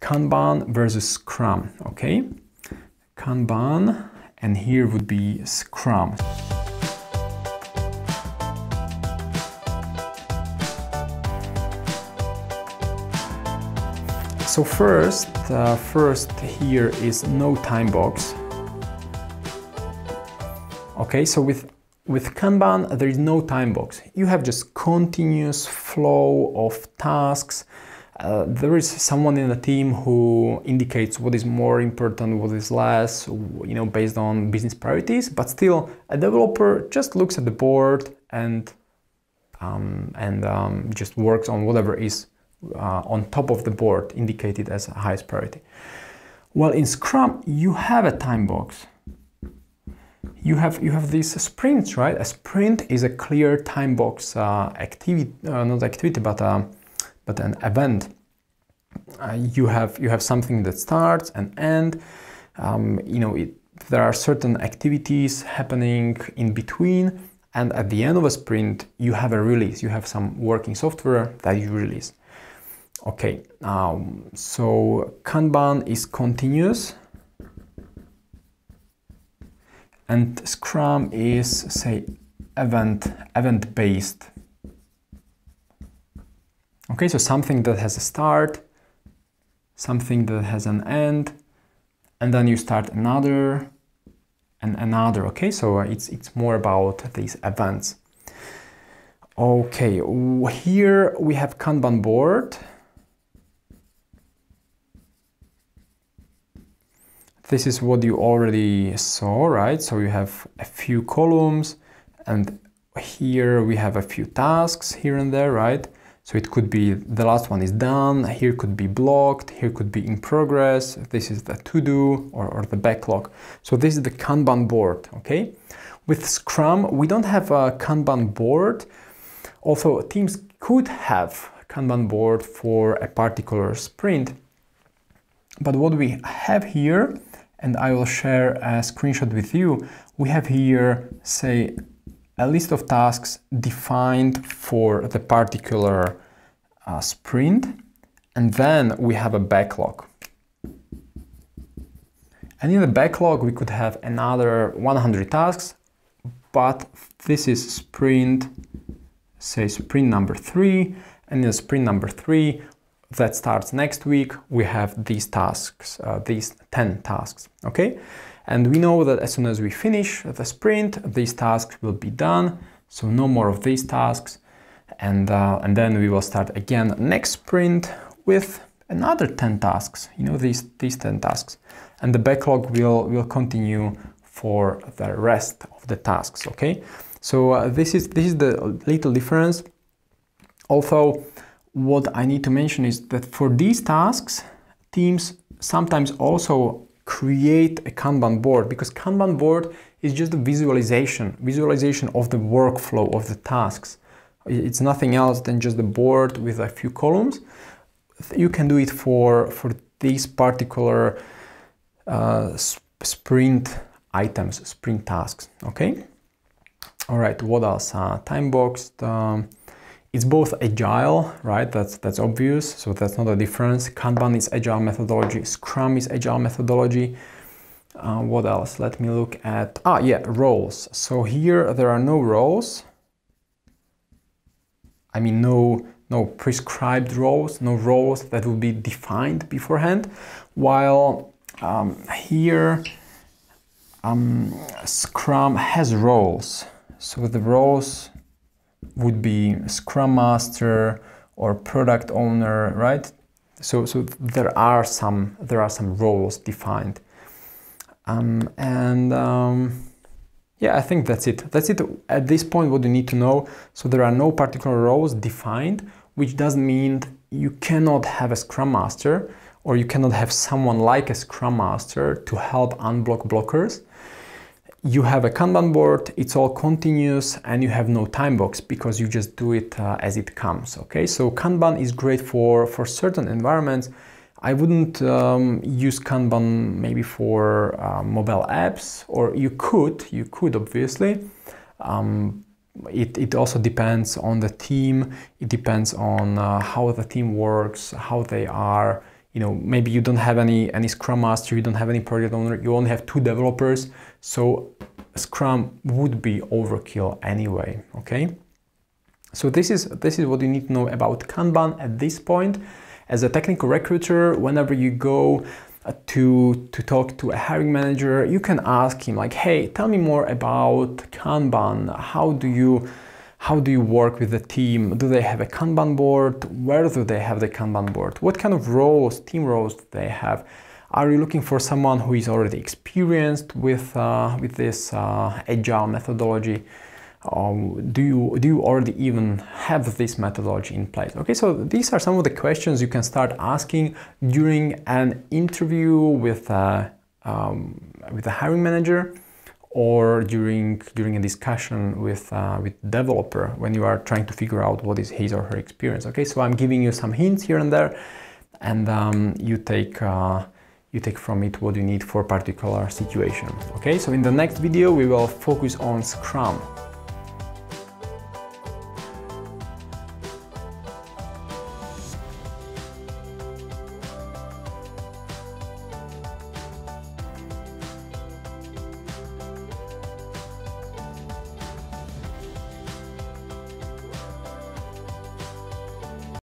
Kanban versus Scrum, okay? Kanban, and here would be Scrum. So first here is no time box. Okay, so with Kanban, there is no time box. You have just continuous flow of tasks. There is someone in the team who indicates what is more important, what is less, you know, based on business priorities. But still, a developer just looks at the board and just works on whatever is on top of the board, indicated as highest priority. Well, in Scrum, you have a time box. You have these sprints, right? A sprint is a clear time box activity, not activity, but an event. You have something that starts and ends. You know, there are certain activities happening in between, and at the end of a sprint, you have a release. You have some working software that you release. Okay, so Kanban is continuous. And Scrum is, say, event-based. Okay, so something that has a start, something that has an end, and then you start another and another. Okay, so it's more about these events. Okay, here we have Kanban board. This is what you already saw, right? So you have a few columns, and here we have a few tasks here and there, right? So it could be the last one is done, here could be blocked, here could be in progress, this is the to-do or the backlog. So this is the Kanban board, okay? With Scrum, we don't have a Kanban board, although teams could have Kanban board for a particular sprint. But what we have here, and I will share a screenshot with you, we have here, say, a list of tasks defined for the particular sprint, and then we have a backlog. And in the backlog, we could have another 100 tasks, but this is sprint, say sprint number 3, and in sprint number 3, that starts next week, we have these tasks, these 10 tasks, okay? And we know that as soon as we finish the sprint, these tasks will be done, so no more of these tasks, and then we will start again next sprint with another 10 tasks, you know, these 10 tasks, and the backlog will continue for the rest of the tasks, okay? So this is the little difference. Although, what I need to mention is that for these tasks, teams sometimes also create a Kanban board, because Kanban board is just a visualization of the workflow of the tasks. It's nothing else than just the board with a few columns. You can do it for these particular sprint items, sprint tasks, okay? All right, what else? Time boxed. It's both agile, right? That's obvious, so that's not a difference. Kanban is agile methodology, Scrum is agile methodology. What else? Let me look at, roles. So here there are no roles. I mean, no prescribed roles, no roles that will be defined beforehand. While here Scrum has roles. So the roles would be Scrum Master or Product Owner, right? So there are some roles defined, yeah, I think that's it. That's it at this point. What you need to know. So there are no particular roles defined, which doesn't mean you cannot have a Scrum Master or you cannot have someone like a Scrum Master to help unblock blockers. You have a Kanban board, it's all continuous, and you have no time box because you just do it as it comes, okay? So Kanban is great for certain environments. I wouldn't use Kanban maybe for mobile apps, or you could obviously. It also depends on the team, it depends on how the team works, how they are, maybe you don't have any Scrum Master, you don't have any project owner, you only have 2 developers, so Scrum would be overkill anyway, okay? So this is what you need to know about Kanban at this point. As a technical recruiter, whenever you go to talk to a hiring manager, you can ask him like, hey, tell me more about Kanban. How do you work with the team? Do they have a Kanban board? Where do they have the Kanban board? What kind of roles, team roles do they have? Are you looking for someone who is already experienced with this agile methodology? Do you already even have this methodology in place? Okay, so these are some of the questions you can start asking during an interview with a hiring manager, or during a discussion with developer when you are trying to figure out what is his or her experience. Okay, so I'm giving you some hints here and there, and you take from it what you need for a particular situation. Okay, so in the next video we will focus on Scrum.